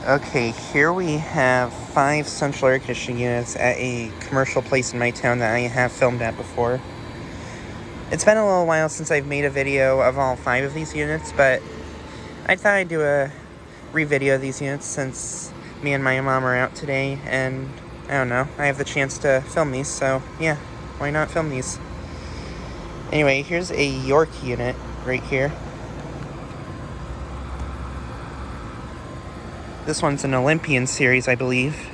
Okay, here we have 5 central air conditioning units at a commercial place in my town that I have filmed at before. It's been a little while since I've made a video of all 5 of these units, but I thought I'd do a re-video of these units since me and my mom are out today, and I don't know, I have the chance to film these, so yeah, why not film these? Anyway, here's a York unit right here. This one's an Olympian series, I believe.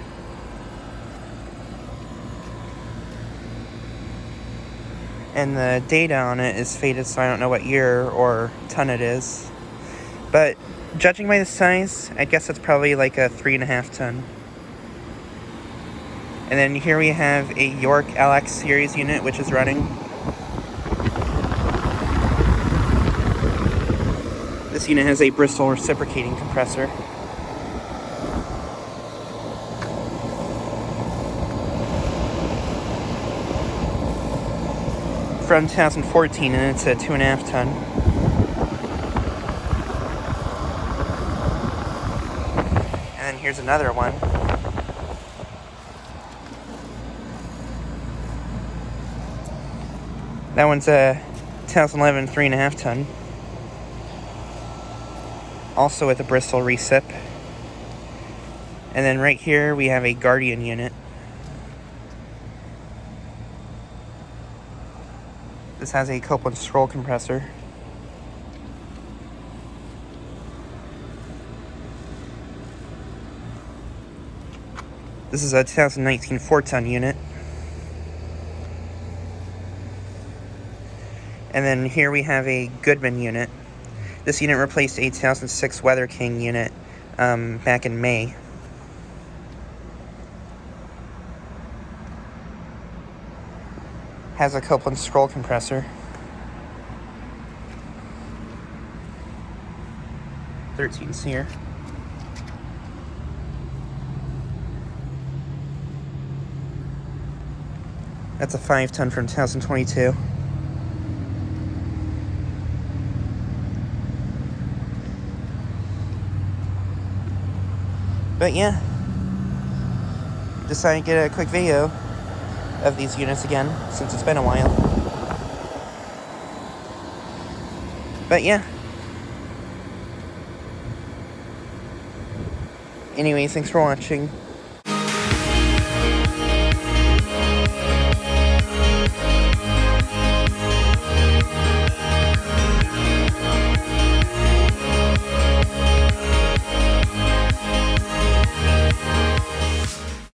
And the data on it is faded, so I don't know what year or ton it is. But judging by the size, I guess it's probably like a 3.5 ton. And then here we have a York LX series unit, which is running. This unit has a Bristol reciprocating compressor. From 2014, and it's a 2.5 ton. And then here's another one. That one's a 2011 3.5 ton. Also with a Bristol recip. And then right here we have a Guardian unit. This has a Copeland scroll compressor. This is a 2019 4-ton unit. And then here we have a Goodman unit. This unit replaced a 2006 Weather King unit back in May. Has a Copeland scroll compressor. 13 SEER. That's a 5-ton from 2022. But yeah, decided to get a quick video of these units again, since it's been a while. But yeah. Anyway, thanks for watching.